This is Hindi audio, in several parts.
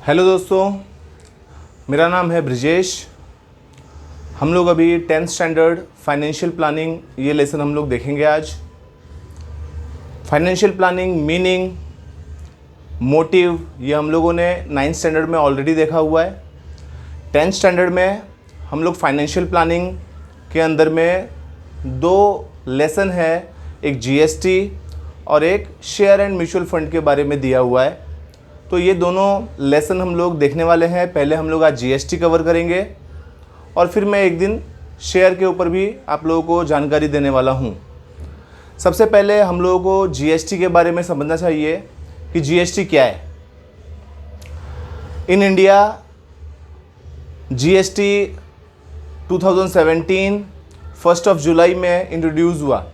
हेलो दोस्तों, मेरा नाम है ब्रिजेश। हम लोग अभी 10th स्टैंडर्ड फाइनेंशियल प्लानिंग ये लेसन हम लोग देखेंगे आज। फाइनेंशियल प्लानिंग मीनिंग, मोटिव ये हम लोगों ने 9th स्टैंडर्ड में ऑलरेडी देखा हुआ है। 10th स्टैंडर्ड में हम लोग फाइनेंशियल प्लानिंग के अंदर में दो लेसन है, एक जीएसटी और एक शेयर एंड म्यूचुअल फंड के बारे में दिया हुआ है। तो ये दोनों लेसन हम लोग देखने वाले हैं। पहले हम लोग आज जीएसटी कवर करेंगे और फिर मैं एक दिन शेयर के ऊपर भी आप लोगों को जानकारी देने वाला हूँ। सबसे पहले हम लोगों को जीएसटी के बारे में समझना चाहिए कि जीएसटी क्या है। इन इंडिया जीएसटी 2017 1 जुलाई में इंट्रोड्यूस हुआ।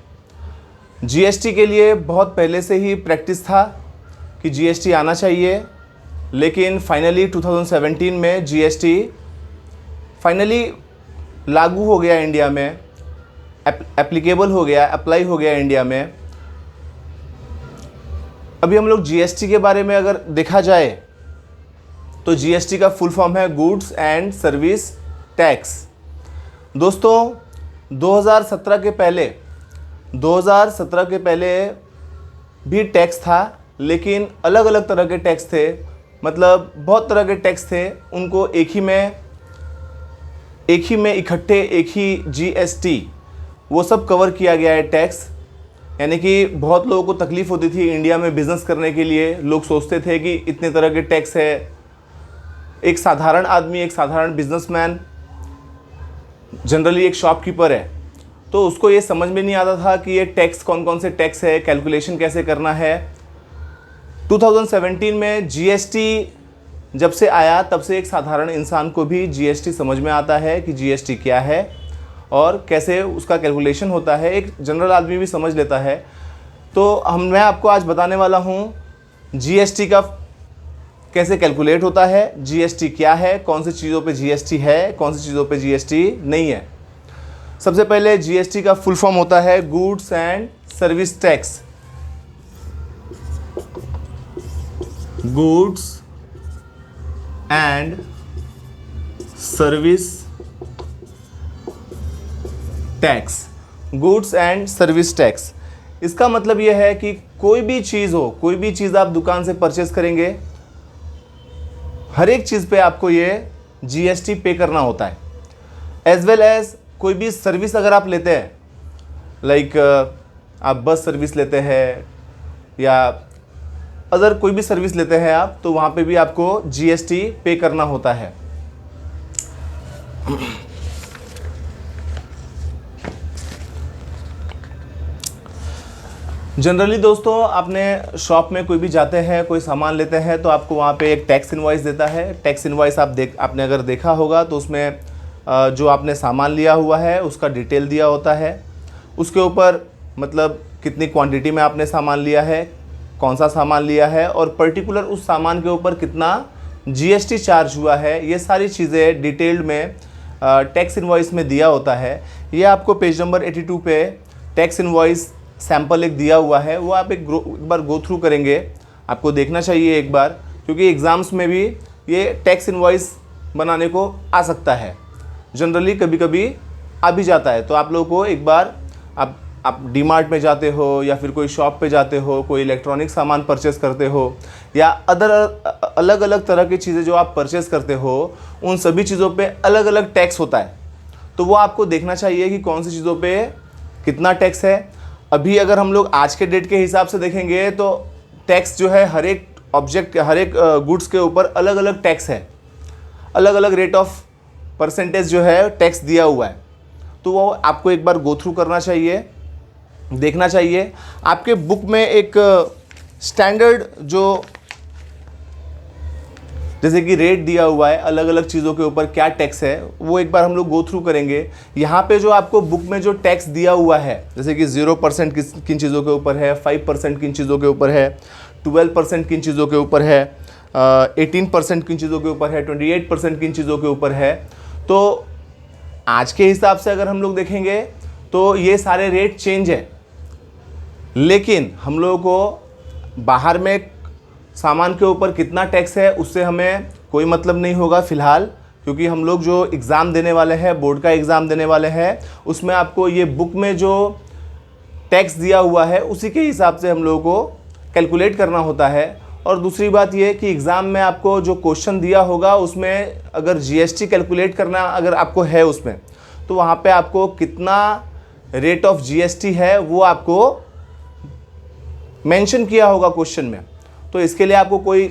जीएसटी के लिए बहुत पहले से ही प्रैक्टिस था कि जीएसटी आना चाहिए, लेकिन फाइनली 2017 में जीएसटी फाइनली लागू हो गया इंडिया में, एप्लीकेबल हो गया, अप्लाई हो गया इंडिया में। अभी हम लोग जीएसटी के बारे में अगर देखा जाए तो जीएसटी का फुल फॉर्म है गुड्स एंड सर्विस टैक्स। दोस्तों 2017 के पहले भी टैक्स था, लेकिन अलग अलग तरह के टैक्स थे, मतलब बहुत तरह के टैक्स थे। उनको एक ही में इकट्ठे एक ही जीएसटी वो सब कवर किया गया है टैक्स। यानी कि बहुत लोगों को तकलीफ़ होती थी इंडिया में बिज़नेस करने के लिए। लोग सोचते थे कि इतने तरह के टैक्स है। एक साधारण आदमी, एक साधारण बिजनेसमैन, जनरली एक शॉपकीपर है, तो उसको ये समझ में नहीं आता था कि ये टैक्स कौन कौन से टैक्स है, कैलकुलेशन कैसे करना है। 2017 में जीएसटी जब से आया तब से एक साधारण इंसान को भी जीएसटी समझ में आता है कि जीएसटी क्या है और कैसे उसका कैलकुलेशन होता है। एक जनरल आदमी भी समझ लेता है। तो मैं आपको आज बताने वाला हूँ जीएसटी का कैसे कैलकुलेट होता है, जीएसटी क्या है, कौन सी चीज़ों पे जीएसटी है, कौन सी चीज़ों पे जीएसटी नहीं है। सबसे पहले जीएसटी का फुल फॉर्म होता है goods and service tax. Goods and service tax. Goods and service tax, इसका मतलब यह है कि कोई भी चीज़ हो, कोई भी चीज़ आप दुकान से परचेस करेंगे, हर एक चीज़ पे आपको ये जीएसटी पे करना होता है। एज वेल एज कोई भी सर्विस अगर आप लेते हैं, लाइक आप बस सर्विस लेते हैं या अदर कोई भी सर्विस लेते हैं आप, तो वहाँ पे भी आपको जीएसटी पे करना होता है। जनरली दोस्तों, आपने शॉप में कोई भी जाते हैं, कोई सामान लेते हैं, तो आपको वहाँ पे एक टैक्स इनवॉइस देता है। टैक्स इनवॉइस आपने अगर देखा होगा तो उसमें जो आपने सामान लिया हुआ है उसका डिटेल दिया होता है। उसके ऊपर मतलब कितनी क्वांटिटी में आपने सामान लिया है, कौन सा सामान लिया है और पर्टिकुलर उस सामान के ऊपर कितना जीएसटी चार्ज हुआ है, ये सारी चीज़ें डिटेल्ड में टैक्स इनवॉइस में दिया होता है। ये आपको पेज नंबर 82 पे टैक्स इनवॉइस सैम्पल एक दिया हुआ है, वो आप एक बार गो थ्रू करेंगे, आपको देखना चाहिए एक बार, क्योंकि एग्ज़ाम्स में भी ये टैक्स इनवॉइस बनाने को आ सकता है। जनरली कभी कभी आ भी जाता है। तो आप लोगों को एक बार आप डीमार्ट में जाते हो या फिर कोई शॉप पे जाते हो, कोई इलेक्ट्रॉनिक सामान परचेस करते हो या अलग अलग तरह की चीज़ें जो आप परचेस करते हो, उन सभी चीज़ों पे अलग अलग टैक्स होता है। तो वो आपको देखना चाहिए कि कौन सी चीज़ों पे कितना टैक्स है। अभी अगर हम लोग आज के डेट के हिसाब से देखेंगे तो टैक्स जो है हर एक ऑब्जेक्ट, हर एक गुड्स के ऊपर अलग अलग टैक्स है, अलग अलग रेट ऑफ परसेंटेज जो है टैक्स दिया हुआ है। तो वो आपको एक बार गो थ्रू करना चाहिए, देखना चाहिए। आपके बुक में एक स्टैंडर्ड जो जैसे कि रेट दिया हुआ है अलग अलग चीज़ों के ऊपर क्या टैक्स है, वो एक बार हम लोग गो थ्रू करेंगे। यहाँ पे जो आपको बुक में जो टैक्स दिया हुआ है, जैसे कि 0% किन चीज़ों के ऊपर है, 5% किन चीज़ों के ऊपर है, 12% किन चीज़ों के ऊपर है, 18% किन चीज़ों के ऊपर है, 28% किन चीज़ों के ऊपर है। तो आज के हिसाब से अगर हम लोग देखेंगे तो ये सारे रेट चेंज है, लेकिन हम लोगों को बाहर में सामान के ऊपर कितना टैक्स है उससे हमें कोई मतलब नहीं होगा फ़िलहाल, क्योंकि हम लोग जो एग्ज़ाम देने वाले हैं, बोर्ड का एग्ज़ाम देने वाले हैं, उसमें आपको ये बुक में जो टैक्स दिया हुआ है उसी के हिसाब से हम लोगों को कैलकुलेट करना होता है। और दूसरी बात ये कि एग्ज़ाम में आपको जो क्वेश्चन दिया होगा उसमें अगर जीएसटी कैलकुलेट करना अगर आपको है उसमें, तो वहाँ पे आपको कितना रेट ऑफ जीएसटी है वो आपको मेंशन किया होगा क्वेश्चन में। तो इसके लिए आपको कोई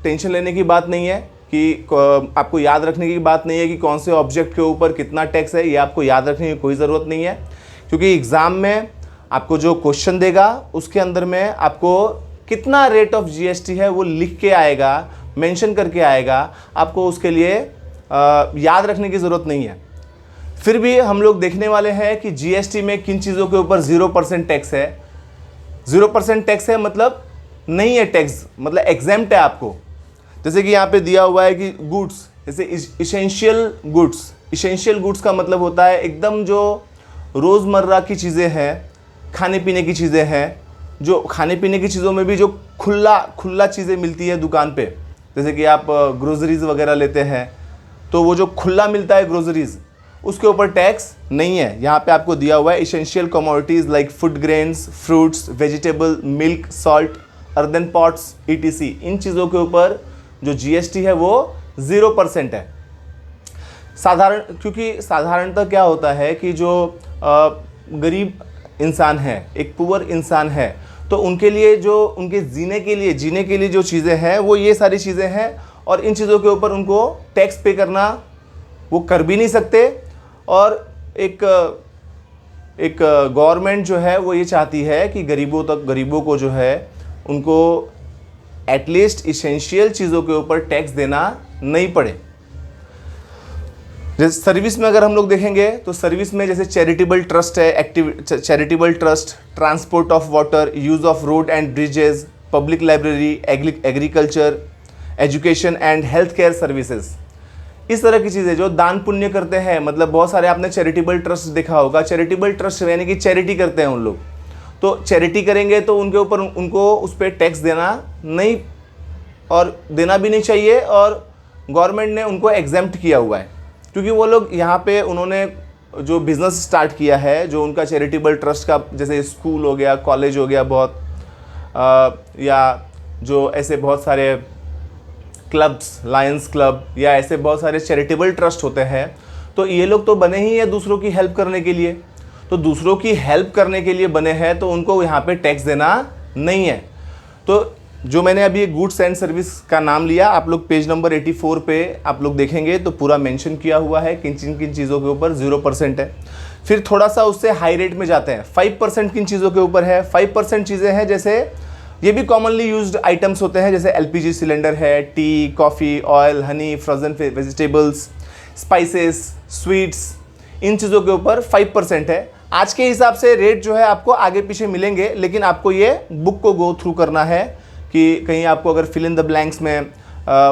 टेंशन लेने की बात नहीं है कि आपको याद रखने की बात नहीं है कि कौन से ऑब्जेक्ट के ऊपर कितना टैक्स है, ये आपको याद रखने की कोई ज़रूरत नहीं है, क्योंकि एग्ज़ाम में आपको जो क्वेश्चन देगा उसके अंदर में आपको कितना रेट ऑफ जीएसटी है वो लिख के आएगा, मेंशन करके आएगा। आपको उसके लिए याद रखने की ज़रूरत नहीं है। फिर भी हम लोग देखने वाले हैं कि जीएसटी में किन चीज़ों के ऊपर 0% टैक्स है। 0% टैक्स है मतलब नहीं है टैक्स, मतलब एग्जेम्प्ट है आपको। जैसे कि यहाँ पे दिया हुआ है कि गुड्स, जैसे इसेंशियल गुड्स। इसेंशियल गुड्स का मतलब होता है एकदम जो रोज़मर्रा की चीज़ें हैं, खाने पीने की चीज़ें हैं, जो खाने पीने की चीज़ों में भी जो खुला चीज़ें मिलती है दुकान पे, जैसे कि आप ग्रोसरीज़ वगैरह लेते हैं तो वो जो खुला मिलता है ग्रोसरीज़, उसके ऊपर टैक्स नहीं है। यहाँ पे आपको दिया हुआ है essential commodities like food grains, fruits, vegetable, milk, salt, earthen pots, ETC, इन चीज़ों के ऊपर जो जीएसटी है वो 0% है। क्योंकि साधारणतः क्या होता है कि जो गरीब इंसान है, एक पुअर इंसान है, तो उनके लिए जो उनके जीने के लिए जो चीज़ें हैं वो ये सारी चीज़ें हैं, और इन चीज़ों के ऊपर उनको टैक्स पे करना वो कर भी नहीं सकते। और एक गवर्नमेंट जो है वो ये चाहती है कि गरीबों को जो है उनको एटलीस्ट इसेंशियल चीज़ों के ऊपर टैक्स देना नहीं पड़े। जैसे सर्विस में अगर हम लोग देखेंगे तो सर्विस में जैसे चैरिटेबल ट्रस्ट है, charitable trust, transport of water, use of road and bridges, public library, agriculture, education and health care services, इस तरह की चीज़ें जो दान पुण्य करते हैं। मतलब बहुत सारे आपने चैरिटेबल ट्रस्ट देखा होगा, चैरिटेबल ट्रस्ट यानी कि चैरिटी करते हैं उन लोग, तो चैरिटी करेंगे तो उनके ऊपर उनको उस पर टैक्स देना नहीं, और देना भी नहीं चाहिए, और गवर्नमेंट ने उनको एग्जेम्प्ट किया हुआ है, क्योंकि वो लोग यहाँ पे उन्होंने जो बिज़नेस स्टार्ट किया है, जो उनका चैरिटेबल ट्रस्ट का, जैसे स्कूल हो गया, कॉलेज हो गया बहुत, या जो ऐसे बहुत सारे क्लब्स, लायंस क्लब, या ऐसे बहुत सारे चैरिटेबल ट्रस्ट होते हैं, तो ये लोग तो बने ही है दूसरों की हेल्प करने के लिए। तो दूसरों की हेल्प करने के लिए बने हैं तो उनको यहाँ पे टैक्स देना नहीं है। तो जो मैंने अभी गुड्स एंड सर्विस का नाम लिया, आप लोग पेज नंबर 84 पे आप लोग देखेंगे तो पूरा मेंशन किया हुआ है किन चीज़ों के ऊपर 0% है। फिर थोड़ा सा उससे हाई रेट में जाते हैं, 5% किन चीज़ों के ऊपर है। 5% चीज़ें हैं जैसे ये भी कॉमनली यूज्ड आइटम्स होते हैं, जैसे LPG सिलेंडर है, tea, coffee, oil, honey, frozen vegetables, spices, sweets, इन चीज़ों के ऊपर 5% है। आज के हिसाब से रेट जो है आपको आगे पीछे मिलेंगे, लेकिन आपको ये बुक को गो थ्रू करना है कि कहीं आपको अगर फिल इन द ब्लैंक्स में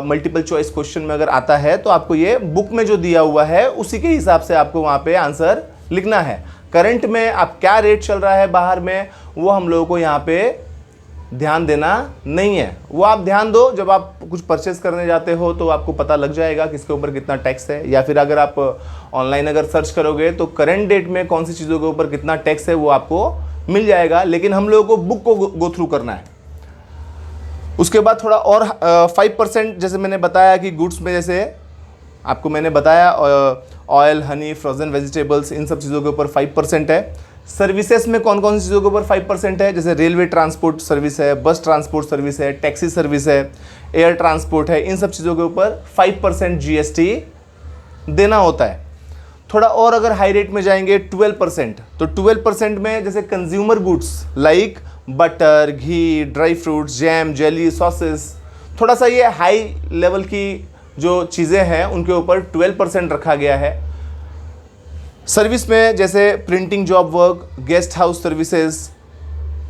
मल्टीपल चॉइस क्वेश्चन में अगर आता है तो आपको ये बुक में जो दिया हुआ है उसी के हिसाब से आपको वहाँ पे आंसर लिखना है। करंट में आप क्या रेट चल रहा है बाहर में, वो हम लोगों को यहाँ पे ध्यान देना नहीं है। वो आप ध्यान दो जब आप कुछ परचेस करने जाते हो, तो आपको पता लग जाएगा किसके ऊपर कितना टैक्स है, या फिर अगर आप ऑनलाइन अगर सर्च करोगे तो करंट डेट में कौन सी चीज़ों के ऊपर कितना टैक्स है वो आपको मिल जाएगा। लेकिन हम लोगों को बुक को गो थ्रू करना है। उसके बाद थोड़ा और 5% जैसे मैंने बताया कि गुड्स में, जैसे आपको मैंने बताया ऑयल, हनी, फ्रोजन वेजिटेबल्स, इन सब चीज़ों के ऊपर 5% है। सर्विसेज में कौन कौन सी चीज़ों के ऊपर 5% है, जैसे रेलवे ट्रांसपोर्ट सर्विस है, बस ट्रांसपोर्ट सर्विस है, टैक्सी सर्विस है, एयर ट्रांसपोर्ट है, इन सब चीज़ों के ऊपर 5% GST देना होता है। थोड़ा और अगर हाई रेट में जाएंगे 12%, तो 12% में जैसे consumer goods like butter, ghee, dry fruits, jam, jelly, sauces, थोड़ा सा ये हाई लेवल की जो चीज़ें हैं उनके ऊपर 12% रखा गया है। सर्विस में जैसे printing job work, guest house services,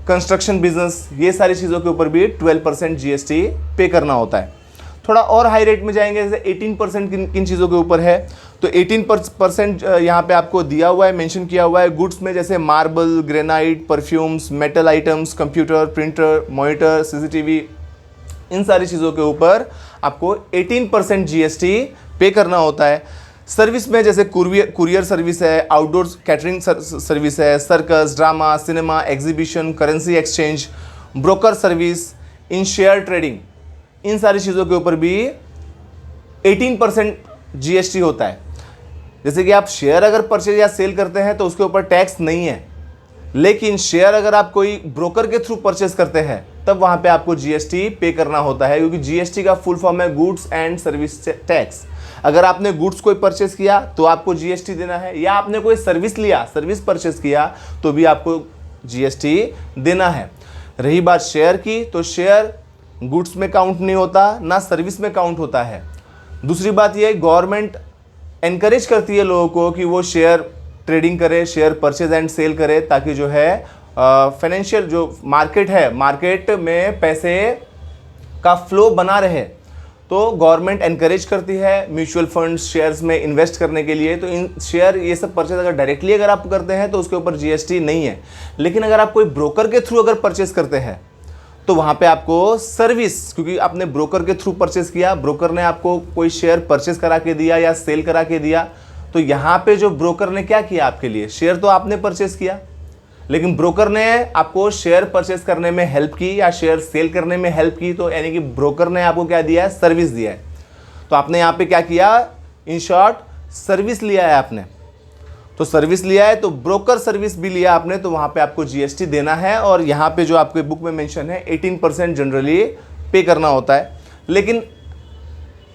construction business, ये सारी चीज़ों के ऊपर भी 12% GST पे करना होता है। थोड़ा और हाई रेट में जाएंगे, जैसे 18% किन चीज़ों के ऊपर है, तो 18% यहाँ पे आपको दिया हुआ है, मेंशन किया हुआ है। गुड्स में जैसे marble, granite, perfumes, metal items, computer, printer, monitor, CCTV, इन सारी चीज़ों के ऊपर आपको 18% जीएसटी पे करना होता है। सर्विस में जैसे कुरियर सर्विस है, आउटडोर कैटरिंग सर्विस है, circus, drama, cinema, exhibition, currency exchange, broker service, in share trading, इन सारी चीज़ों के ऊपर भी 18% जीएसटी होता है। जैसे कि आप शेयर अगर परचेज या सेल करते हैं तो उसके ऊपर टैक्स नहीं है, लेकिन शेयर अगर आप कोई ब्रोकर के थ्रू परचेज करते हैं तब वहां पे आपको जीएसटी पे करना होता है, क्योंकि जीएसटी का फुल फॉर्म है गुड्स एंड सर्विस टैक्स। अगर आपने गुड्स कोई परचेज किया तो आपको जीएसटी देना है, या आपने कोई सर्विस लिया, सर्विस परचेज किया तो भी आपको जीएसटी देना है। रही बात शेयर की, तो शेयर गुड्स में काउंट नहीं होता, ना सर्विस में काउंट होता है। दूसरी बात यह, गवर्नमेंट एनकरेज करती है लोगों को कि वो शेयर ट्रेडिंग करे, शेयर परचेज एंड सेल करे, ताकि जो है फाइनेंशियल जो मार्केट है, मार्केट में पैसे का फ्लो बना रहे। तो गवर्नमेंट एनकरेज करती है म्यूचुअल फंड्स शेयर्स में इन्वेस्ट करने के लिए। तो इन शेयर ये सब परचेज अगर डायरेक्टली अगर आप करते हैं तो उसके ऊपर जीएसटी नहीं है, लेकिन अगर आप कोई ब्रोकर के थ्रू अगर परचेज करते हैं तो वहाँ पे आपको सर्विस, क्योंकि आपने ब्रोकर के थ्रू परचेज किया, ब्रोकर ने आपको कोई शेयर परचेज करा के दिया या सेल करा के दिया, तो यहाँ पे जो ब्रोकर ने क्या किया आपके लिए, शेयर तो आपने परचेज किया, लेकिन ब्रोकर ने आपको शेयर परचेज करने में हेल्प की या शेयर सेल करने में हेल्प की। तो यानी कि ब्रोकर ने आपको क्या दिया है, सर्विस दिया है। तो आपने यहाँ पे क्या किया, इन शॉर्ट सर्विस लिया है आपने। तो सर्विस लिया है तो ब्रोकर सर्विस भी लिया आपने, तो वहाँ पे आपको जीएसटी देना है। और यहाँ पे जो आपके बुक में मेंशन है 18% जनरली पे करना होता है। लेकिन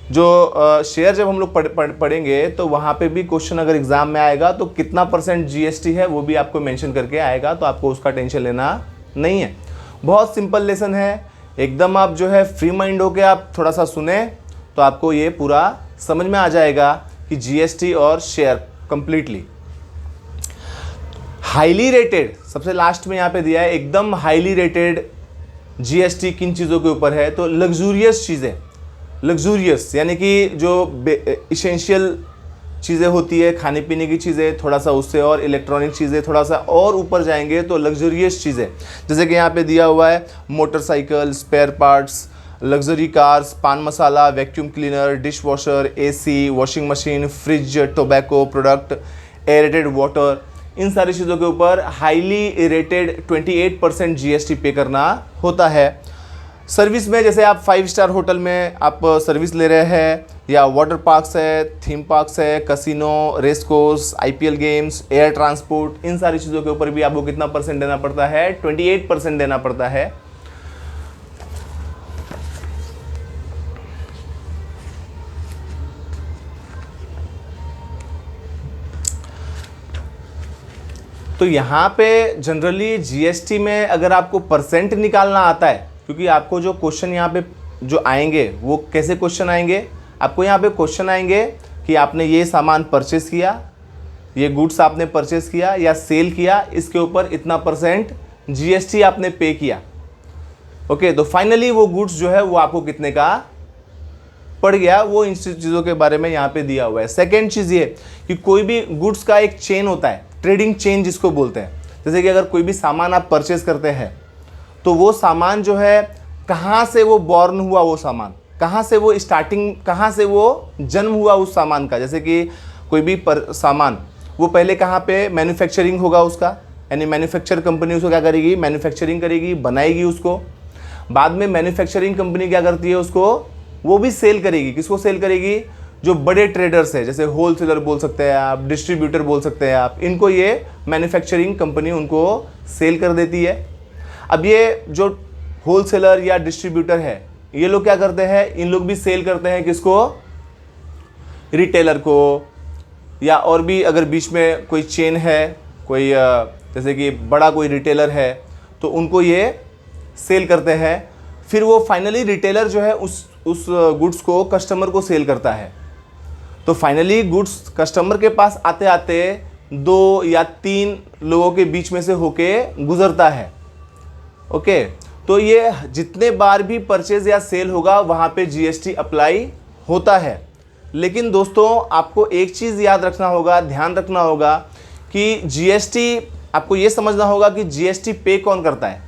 जो शेयर जब हम लोग पढ़ेंगे तो वहाँ पे भी क्वेश्चन अगर एग्जाम में आएगा तो कितना % जीएसटी है वो भी आपको मेंशन करके आएगा, तो आपको उसका टेंशन लेना नहीं है। बहुत सिंपल लेसन है, एकदम आप जो है फ्री माइंड होके आप थोड़ा सा सुने तो आपको ये पूरा समझ में आ जाएगा कि जीएसटी और शेयर कंप्लीटली। हाईली रेटेड, सबसे लास्ट में यहाँ पे दिया है एकदम हाईली रेटेड जीएसटी किन चीज़ों के ऊपर है, तो लग्जूरियस चीज़ें, लग्जूरियस यानी कि जो इसेंशियल चीज़ें होती है, खाने पीने की चीज़ें, थोड़ा सा उससे और इलेक्ट्रॉनिक चीज़ें थोड़ा सा और ऊपर जाएंगे तो लग्जूरियस चीज़ें, जैसे कि यहाँ पे दिया हुआ है motorcycle, spare parts, luxury cars, pan masala, vacuum cleaner, dish washer, AC, washing machine, fridge, tobacco product, aerated water, इन सारी चीज़ों के ऊपर हाईली रेटेड 28% जीएसटी पे करना होता है। सर्विस में जैसे आप 5 स्टार होटल में आप सर्विस ले रहे हैं, या वाटर पार्क्स है, थीम पार्क्स है, casino, race course, IPL games, air transport, इन सारी चीज़ों के ऊपर भी आपको कितना % देना पड़ता है, 28% देना पड़ता है। तो यहाँ पे जनरली जीएसटी में अगर आपको % निकालना आता है, क्योंकि आपको जो क्वेश्चन यहाँ पे जो आएंगे वो कैसे क्वेश्चन आएंगे, आपको यहाँ पे क्वेश्चन आएंगे कि आपने ये सामान परचेस किया, ये गुड्स आपने परचेस किया या सेल किया, इसके ऊपर इतना % जीएसटी आपने पे किया। ओके, तो फाइनली वो गुड्स जो है वो आपको कितने का पड़ गया, वो इन चीज़ों के बारे में यहाँ पे दिया हुआ है। सेकेंड चीज़ ये कि कोई भी गुड्स का एक चेन होता है, ट्रेडिंग चेन जिसको बोलते हैं। जैसे कि अगर कोई भी सामान आप परचेज करते हैं तो वो सामान जो है कहाँ से वो बॉर्न हुआ, वो सामान कहाँ से वो स्टार्टिंग, कहाँ से वो जन्म हुआ उस सामान का। जैसे कि कोई भी सामान वो पहले कहाँ पे मैन्युफैक्चरिंग होगा उसका, यानी मैन्युफैक्चर कंपनी उसको क्या करेगी, मैन्युफैक्चरिंग करेगी, बनाएगी उसको। बाद में मैन्युफैक्चरिंग कंपनी क्या करती है, उसको वो भी सेल करेगी। किसको सेल करेगी, जो बड़े ट्रेडर्स है, जैसे होलसेलर बोल सकते हैं आप, डिस्ट्रीब्यूटर बोल सकते हैं आप, इनको ये मैन्युफैक्चरिंग कंपनी उनको सेल कर देती है। अब ये जो होलसेलर या डिस्ट्रीब्यूटर है, ये लोग क्या करते हैं, इन लोग भी सेल करते हैं किसको, रिटेलर को, या और भी अगर बीच में कोई चेन है, कोई जैसे कि बड़ा कोई रिटेलर है तो उनको ये सेल करते हैं। फिर वो फाइनली रिटेलर जो है उस गुड्स को कस्टमर को सेल करता है। तो फाइनली गुड्स कस्टमर के पास आते आते 2 या 3 लोगों के बीच में से होके गुजरता है। ओके, तो ये जितने बार भी परचेज या सेल होगा वहाँ पे जीएसटी अप्लाई होता है। लेकिन दोस्तों आपको एक चीज़ याद रखना होगा, ध्यान रखना होगा कि जीएसटी, आपको ये समझना होगा कि जीएसटी पे कौन करता है।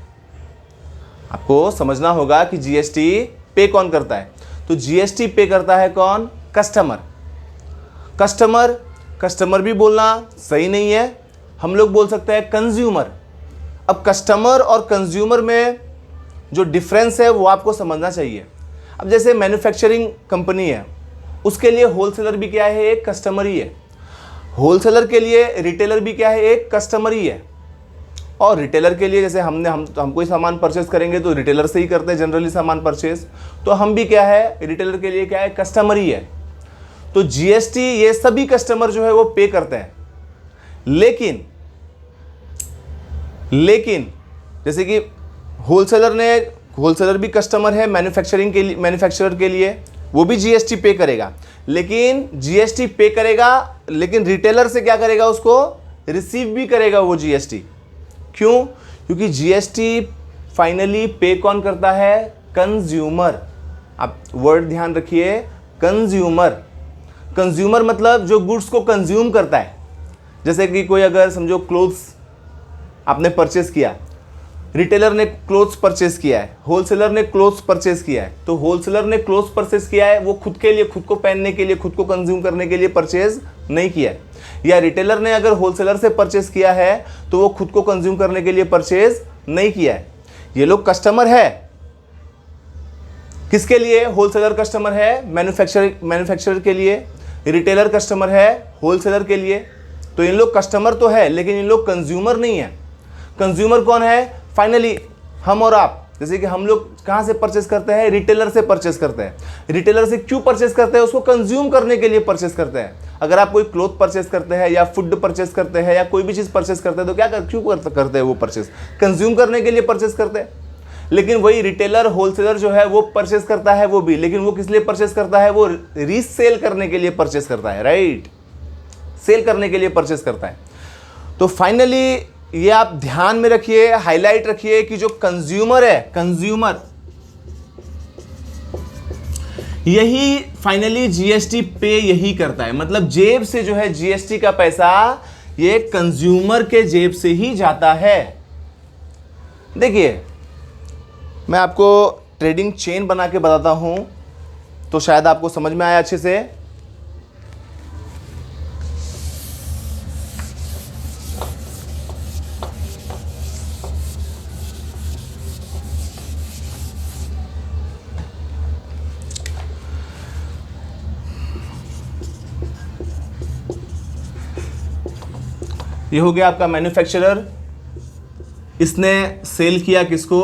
आपको समझना होगा कि जीएसटी पे कौन करता है? तो जीएसटी पे करता है कौन? कस्टमर। कस्टमर भी बोलना सही नहीं है, हम लोग बोल सकते हैं कंज्यूमर। अब कस्टमर और कंज्यूमर में जो डिफरेंस है वो आपको समझना चाहिए। अब जैसे मैन्युफैक्चरिंग कंपनी है, उसके लिए होलसेलर भी क्या है? एक कस्टमर ही है। होलसेलर के लिए रिटेलर भी क्या है? एक कस्टमर ही है। और रिटेलर के लिए जैसे हम कोई सामान परचेस करेंगे तो रिटेलर से ही करते हैं जनरली सामान परचेस, तो हम भी क्या है? रिटेलर के लिए क्या है? कस्टमर ही है। तो जीएसटी ये सभी कस्टमर जो है वो पे करते हैं। लेकिन जैसे कि होलसेलर भी कस्टमर है मैन्युफैक्चरर के लिए, वो भी जीएसटी पे करेगा। लेकिन जीएसटी पे करेगा, लेकिन रिटेलर से क्या करेगा? उसको रिसीव भी करेगा वो जीएसटी। क्यों? क्योंकि जीएसटी फाइनली पे कौन करता है? कंज्यूमर। आप वर्ड ध्यान रखिए, कंज्यूमर। कंज्यूमर मतलब जो गुड्स को कंज्यूम करता है। जैसे कि कोई अगर समझो क्लोथ्स आपने परचेस किया, रिटेलर ने क्लोथ्स परचेस किया है, होलसेलर ने क्लोथ्स परचेस किया है। तो होलसेलर ने क्लोथ्स परचेस किया है, वो खुद के लिए, खुद को पहनने के लिए, खुद को कंज्यूम करने के लिए परचेज नहीं किया है। या रिटेलर ने अगर होलसेलर से परचेस किया है तो वो खुद को कंज्यूम करने के लिए परचेज नहीं किया है। ये लोग कस्टमर है। किसके लिए होलसेलर कस्टमर है? मैन्युफैक्चरर के लिए। रिटेलर कस्टमर है होलसेलर के लिए। तो इन लोग कस्टमर तो है, लेकिन इन लोग कंज्यूमर नहीं है। कंज्यूमर कौन है? फाइनली हम और आप। जैसे कि हम लोग कहाँ से परचेस करते हैं? रिटेलर से परचेस करते हैं। रिटेलर से क्यों परचेस करते हैं? उसको कंज्यूम करने के लिए परचेस करते हैं। अगर आप कोई क्लोथ परचेस करते हैं या फूड परचेस करते हैं या कोई भी चीज़ परचेस करते हैं तो क्यों करते हैं वो परचेस? कंज्यूम करने के लिए परचेस करते हैं। लेकिन वही रिटेलर होलसेलर जो है वो परचेस करता है वो भी, लेकिन वो किस लिए परचेस करता है? वो रीसेल करने के लिए परचेस करता है, राइट? सेल करने के लिए परचेस करता है। तो फाइनली ये आप ध्यान में रखिए, हाईलाइट रखिए कि जो कंज्यूमर है, कंज्यूमर यही फाइनली जीएसटी पे यही करता है। मतलब जेब से जो है जीएसटी का पैसा ये कंज्यूमर के जेब से ही जाता है। देखिए, मैं आपको ट्रेडिंग चेन बना के बताता हूं तो शायद आपको समझ में आया अच्छे से। ये हो गया आपका मैन्युफैक्चरर। इसने सेल किया किसको?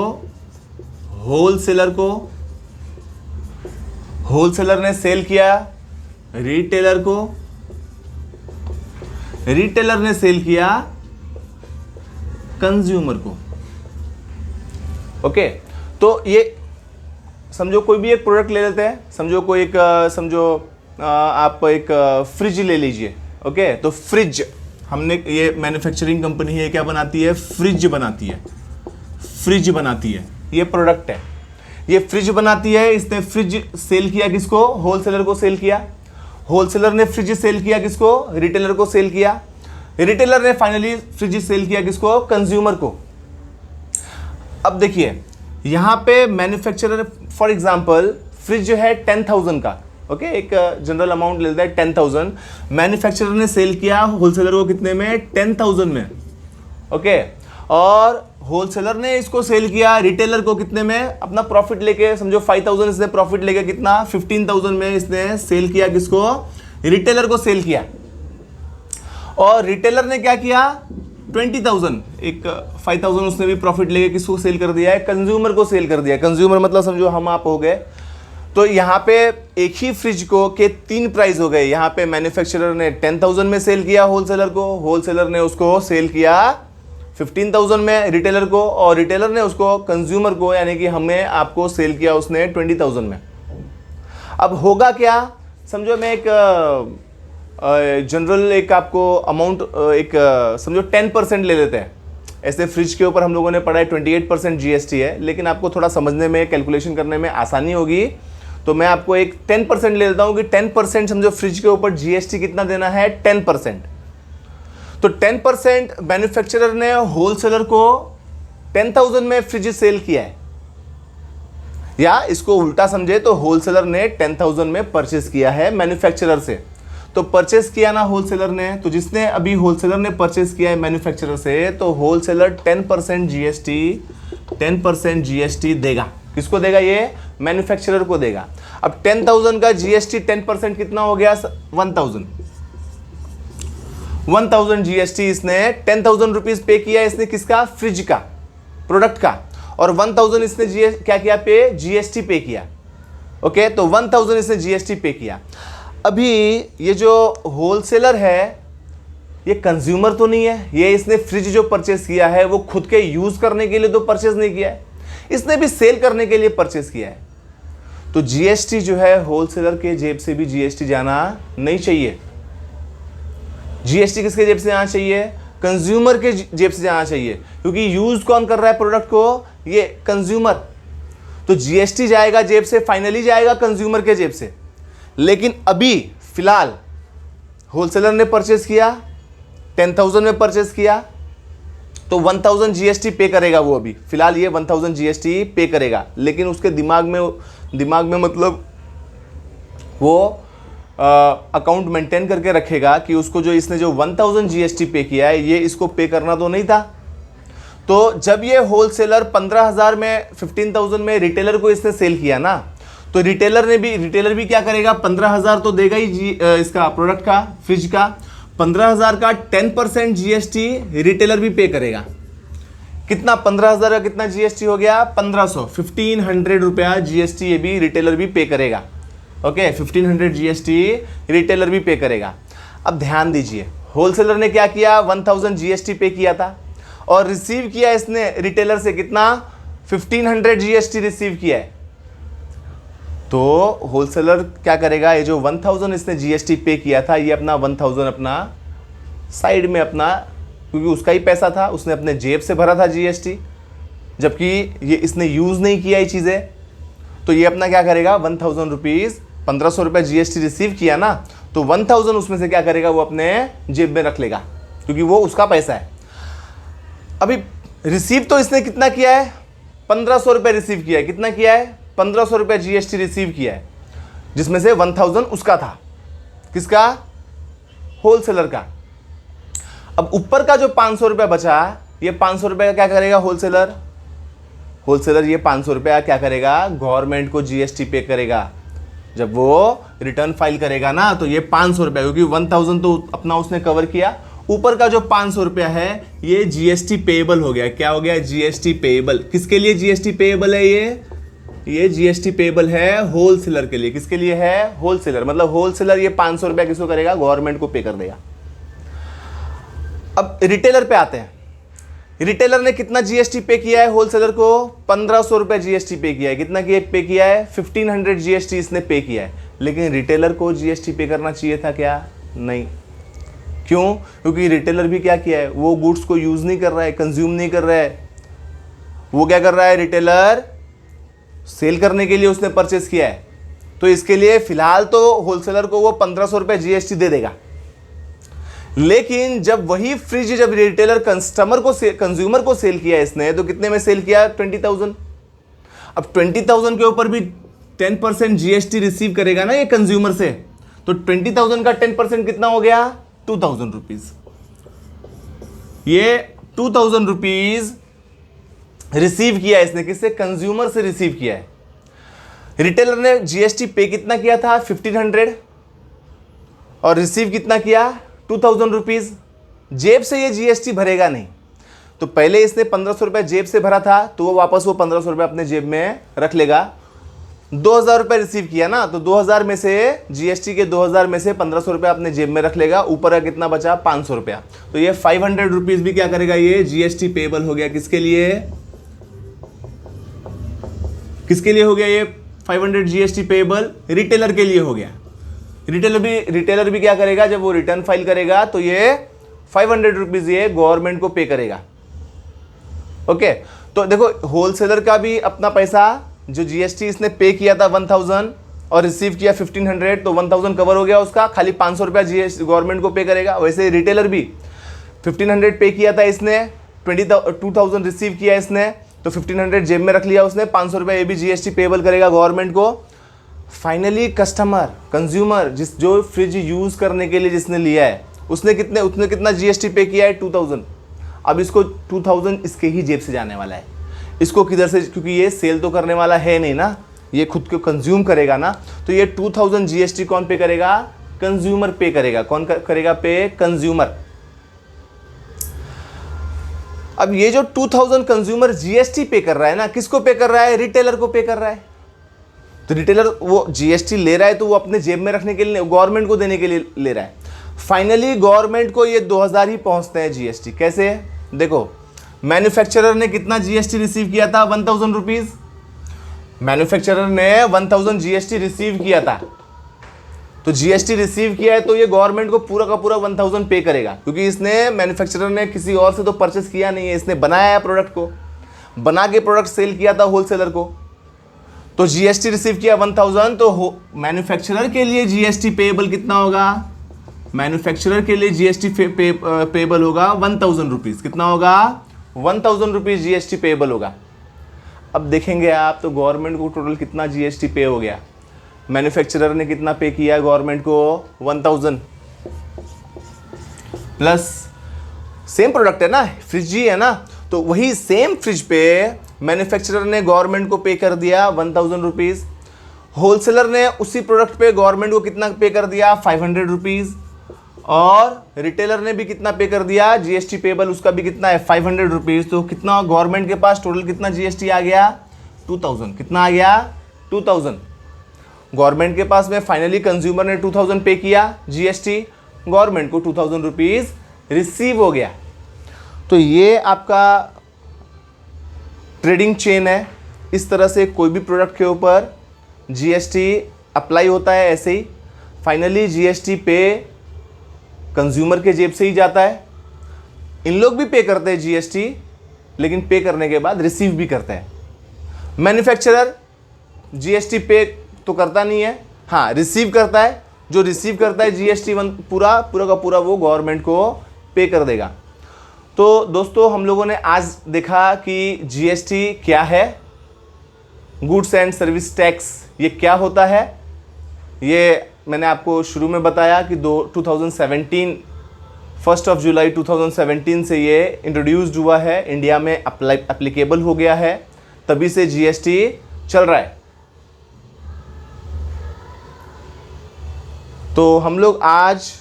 होलसेलर को। होलसेलर ने सेल किया रिटेलर को। रिटेलर ने सेल किया कंज्यूमर को। ओके, तो ये समझो कोई भी एक प्रोडक्ट ले लेते हैं। समझो कोई एक आप एक फ्रिज ले लीजिए। ओके, तो फ्रिज हमने, ये मैन्युफैक्चरिंग कंपनी है, क्या बनाती है? फ्रिज बनाती है। फ्रिज बनाती है, ये प्रोडक्ट है, ये फ्रिज बनाती है। इसने फ्रिज सेल किया किसको? होलसेलर को सेल किया। होलसेलर ने फ्रिज सेल किया किसको? रिटेलर को सेल किया। रिटेलर ने फाइनली फ्रिज सेल किया किसको? कंज्यूमर को। अब देखिए यहां पे मैन्युफैक्चरर, फॉर एग्जांपल फ्रिज जो है 10,000 का, ओके, एक जनरल अमाउंट लेता है 10,000। मैन्युफैक्चरर ने सेल किया होलसेलर को कितने में? 10,000 में। ओके, और होलसेलर ने इसको सेल किया रिटेलर को कितने में? अपना प्रॉफिट लेके, समझो 5,000 इसने प्रॉफिट लेके कितना? 15,000 में इसने सेल किया किसको? रिटेलर को सेल किया। और रिटेलर ने क्या किया? 20,000, एक 5,000 उसने भी प्रॉफिट लेके किसको सेल कर दिया है? कंज्यूमर को सेल कर दिया। कंज्यूमर मतलब समझो हम आप हो गए। तो यहाँ पे एक ही फ्रिज को के 3 प्राइस हो गए। यहाँ पे मैन्युफैक्चरर ने 10,000 में सेल किया होलसेलर को, होलसेलर ने उसको सेल किया 15,000 में रिटेलर को, और रिटेलर ने उसको कंज्यूमर को, यानी कि हमें आपको सेल किया उसने 20,000 में। अब होगा क्या? समझो मैं एक जनरल एक आपको अमाउंट, एक समझो 10% ले लेते हैं। ऐसे फ्रिज के ऊपर हम लोगों ने पढ़ा है 28% जीएसटी है, लेकिन आपको थोड़ा समझने में, कैलकुलेशन करने में आसानी होगी, तो मैं आपको एक 10% ले लेता हूं कि 10% समझो फ्रिज के ऊपर जीएसटी कितना देना है? 10%। तो 10% मैन्युफैक्चरर ने होलसेलर को 10,000 में फ्रिज सेल किया है, या इसको उल्टा समझे तो होलसेलर ने 10,000 में परचेस किया है मैन्युफैक्चरर से। तो परचेस किया ना होलसेलर ने, तो जिसने अभी होलसेलर ने परचेस किया है मैन्युफैक्चरर से, तो होलसेलर 10% जीएसटी देगा। किसको देगा? ये मैन्युफैक्चरर को देगा। अब 10,000 का जीएसटी 10% कितना हो गया? 1,000 जीएसटी इसने 10,000 रुपीज पे किया इसने किसका? फ्रिज का, प्रोडक्ट का। और 1,000 इसने क्या किया? पे जीएसटी पे किया। ओके, तो 1,000 इसने जीएसटी पे किया। अभी ये जो होलसेलर है ये कंज्यूमर तो नहीं है, ये इसने फ्रिज जो परचेस किया है वो खुद के यूज करने के लिए तो परचेस नहीं किया है, इसने भी सेल करने के लिए परचेस किया है। तो जीएसटी जो है होलसेलर के जेब से भी जीएसटी जाना नहीं चाहिए। जीएसटी किसके जेब से जाना चाहिए? कंज्यूमर के जेब से जाना चाहिए, क्योंकि यूज कौन कर रहा है प्रोडक्ट को? ये कंज्यूमर। तो जीएसटी जाएगा जेब से, फाइनली जाएगा कंज्यूमर के जेब से। लेकिन अभी फिलहाल होलसेलर ने परचेस किया, 10,000 में परचेस किया, तो 1,000 जीएसटी पे करेगा वो। अभी फिलहाल ये 1,000 जीएसटी पे करेगा, लेकिन उसके दिमाग में मतलब वो अकाउंट मेंटेन करके रखेगा कि उसको जो इसने जो 1,000 जीएसटी पे किया है ये इसको पे करना तो नहीं था। तो जब ये होलसेलर 15,000 में 15,000 में रिटेलर को इसने सेल किया ना, तो रिटेलर भी क्या करेगा? 15,000 तो देगा ही इसका प्रोडक्ट का, फ्रिज का। 15,000 का 10% जीएसटी रिटेलर भी पे करेगा। कितना? 15,000 का कितना जीएसटी हो गया? 1,500, 1,500 रुपया जीएसटी ये भी रिटेलर भी पे करेगा। ओके, 1,500 जीएसटी रिटेलर भी पे करेगा। अब ध्यान दीजिए, होलसेलर ने क्या किया? 1,000 जीएसटी पे किया था और रिसीव किया इसने रिटेलर से कितना? 1,500 जीएसटी रिसीव किया है। तो होलसेलर क्या करेगा? ये जो 1,000 इसने जीएसटी पे किया था, ये अपना 1,000 अपना साइड में अपना, क्योंकि उसका ही पैसा था, उसने अपने जेब से भरा था जीएसटी, जबकि ये इसने यूज़ नहीं किया ये चीज़ें। तो ये अपना क्या करेगा? 1,000 रुपीज़, 1,500 रुपये जीएसटी रिसीव किया ना, तो 1,000 उसमें से क्या करेगा? वो अपने जेब में रख लेगा, क्योंकि वो उसका पैसा है। अभी रिसीव तो इसने कितना किया है? 1,500 रुपये रिसीव किया है। कितना किया है? 1,500 रुपये जीएसटी रिसीव किया है, जिसमें से 1,000 उसका था। किसका? होलसेलर का। अब ऊपर का जो 500 रुपये बचा, ये 500 रुपये का क्या करेगा होलसेलर? ये 500 रुपया क्या करेगा? गवर्नमेंट को जीएसटी पे करेगा। जब वो रिटर्न फाइल करेगा ना, तो ये 500 रुपया, क्योंकि 1,000 तो अपना उसने कवर किया, ऊपर का जो 500 रुपया है ये जीएसटी पेएबल हो गया। क्या हो गया? GST payable. किसके लिए जीएसटी पेएबल है? ये जीएसटी पेएबल है होलसेलर के लिए। किसके लिए है? होलसेलर। मतलब होलसेलर ये 500 रुपया किसको करेगा? गवर्नमेंट को पे कर देगा। अब रिटेलर पे आते हैं। रिटेलर ने कितना जीएसटी पे किया है होलसेलर को? 1,500 रुपये जीएसटी पे किया है। कितना पे किया है? 1,500 जीएसटी इसने पे किया है। लेकिन रिटेलर को जीएसटी पे करना चाहिए था क्या? नहीं। क्यों? क्योंकि रिटेलर भी क्या किया है? वो गुड्स को यूज नहीं कर रहा है, कंज्यूम नहीं कर रहा है। वो क्या कर रहा है? रिटेलर सेल करने के लिए उसने परचेस किया है। तो इसके लिए फिलहाल तो होलसेलर को वो 1,500 रुपये जीएसटी दे देगा। लेकिन जब वही फ्रिज जब रिटेलर कंज्यूमर को सेल किया इसने, तो कितने में सेल किया? 20,000। अब 20,000 के ऊपर भी 10% जीएसटी रिसीव करेगा ना ये कंज्यूमर से, तो 20,000 का 10% कितना हो गया? 2,000 रुपीज। ये 2,000 रुपीज रिसीव किया इसने। किससे? कंज्यूमर से रिसीव किया है। रिटेलर ने जीएसटी पे कितना किया था? 1,500, और रिसीव कितना किया? 2,000 रुपीज। जेब से ये जीएसटी भरेगा नहीं। तो पहले इसने 1,500 रुपये जेब से भरा था, तो वो वापस वो 1,500 रुपये अपने जेब में रख लेगा। 2,000 रुपये रिसीव किया ना, तो 2,000 में से जीएसटी के 2,000 में से 1,500 रुपये अपने जेब में रख लेगा। ऊपर का कितना बचा? 500 रुपया। तो ये 500 रुपीज भी क्या करेगा? ये जीएसटी पेएबल हो गया। किसके लिए? किसके लिए हो गया ये 500 जीएसटी पेएबल? रिटेलर के लिए हो गया। रिटेलर भी क्या करेगा? जब वो रिटर्न फाइल करेगा तो ये 500 रुपीज ये गवर्नमेंट को पे करेगा। ओके, तो देखो होलसेलर का भी अपना पैसा, जो जीएसटी इसने पे किया था 1,000 और रिसीव किया 1,500, तो 1,000 कवर हो गया उसका। खाली 500 रुपया जीएसटी गवर्नमेंट को पे करेगा। वैसे रिटेलर भी 1,500 पे किया था इसने, 2,000 रिसीव किया इसने, तो 1500 जेब में रख लिया उसने, 500 रुपये ये भी जीएसटी पेबल करेगा गवर्नमेंट को। फाइनली कस्टमर, कंज्यूमर, जो फ्रिज यूज़ करने के लिए जिसने लिया है उसने कितना जीएसटी पे किया है? 2000। अब इसको 2000 इसके ही जेब से जाने वाला है। इसको किधर से, क्योंकि ये सेल तो करने वाला है नहीं ना, ये खुद को कंज्यूम करेगा ना, तो ये 2000 जीएसटी कौन पे करेगा? कंज्यूमर पे करेगा। कौन करेगा पे? कंज्यूमर। अब ये जो 2000 कंज्यूमर जीएसटी पे कर रहा है ना, किसको पे कर रहा है? रिटेलर को पे कर रहा है। तो रिटेलर वो जीएसटी ले रहा है तो वो अपने जेब में रखने के लिए, गवर्नमेंट को देने के लिए ले रहा है। फाइनली गवर्नमेंट को ये 2000 ही पहुंचते हैं जीएसटी। कैसे? देखो, मैन्युफैक्चरर ने कितना जीएसटी रिसीव किया था? 1000 रुपीज। मैन्युफैक्चरर ने 1000 जीएसटी रिसीव किया था, तो जीएसटी रिसीव किया है तो ये गवर्नमेंट को पूरा का पूरा 1000 पे करेगा, क्योंकि इसने, मैन्युफैक्चरर ने किसी और से तो परचेस किया नहीं है, इसने बनाया है प्रोडक्ट को, बना के प्रोडक्ट सेल किया था होलसेलर को, तो जीएसटी रिसीव किया 1000। तो मैन्युफैक्चरर के लिए जीएसटी पेएबल कितना होगा? मैन्युफैक्चरर के लिए जीएसटी पेएबल होगा 1000 रुपीज़। कितना होगा? 1000 रुपीज़ जीएसटी पेएबल होगा। अब देखेंगे आप तो गवर्नमेंट को टोटल कितना जीएसटी पे हो गया। मैन्युफैक्चरर ने कितना पे किया है गवर्नमेंट को? 1000 प्लस सेम प्रोडक्ट है ना, फ्रिज ही है ना, तो वही सेम फ्रिज पे मैन्युफैक्चरर ने गवर्नमेंट को पे कर दिया 1000 रुपीज़। होलसेलर ने उसी प्रोडक्ट पे गवर्नमेंट को कितना पे कर दिया? 500 रुपीज़। और रिटेलर ने भी कितना पे कर दिया? जीएसटी पेबल उसका भी कितना है? 500 रुपीज़। तो कितना गवर्नमेंट के पास टोटल कितना जीएसटी आ गया? 2000। कितना आ गया? 2000 गवर्नमेंट के पास में। फाइनली कंज्यूमर ने 2000 पे किया जीएसटी, गवर्नमेंट को 2000 रुपीज़ रिसीव हो गया। तो ये आपका ट्रेडिंग चेन है। इस तरह से कोई भी प्रोडक्ट के ऊपर जीएसटी अप्लाई होता है। ऐसे ही फाइनली जीएसटी पे कंज्यूमर के जेब से ही जाता है। इन लोग भी पे करते हैं जीएसटी, लेकिन पे करने के बाद रिसीव भी करते हैं। मैन्युफैक्चरर जीएसटी पे तो करता नहीं है, हाँ रिसीव करता है। जो रिसीव करता है जीएसटी पूरा का पूरा वो गवर्नमेंट को पे कर देगा। तो दोस्तों, हम लोगों ने आज देखा कि जीएसटी क्या है, गुड्स एंड सर्विस टैक्स ये क्या होता है। ये मैंने आपको शुरू में बताया कि 2017 1 जुलाई 2017 से ये इंट्रोड्यूस्ड हुआ है, इंडिया में एप्लीकेबल हो गया है, तभी से जीएसटी चल रहा है। तो हम लोग आज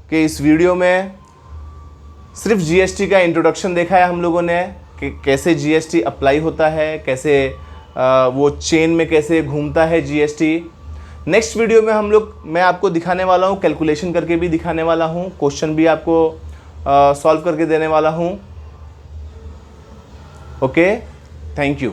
के इस वीडियो में सिर्फ जीएसटी का इंट्रोडक्शन देखा है हम लोगों ने कि कैसे जीएसटी अप्लाई होता है, कैसे वो चेन में कैसे घूमता है जीएसटी। नेक्स्ट वीडियो में मैं आपको दिखाने वाला हूँ, कैलकुलेशन करके भी दिखाने वाला हूँ, क्वेश्चन भी आपको सॉल्व करके देने वाला हूँ। Okay, thank you.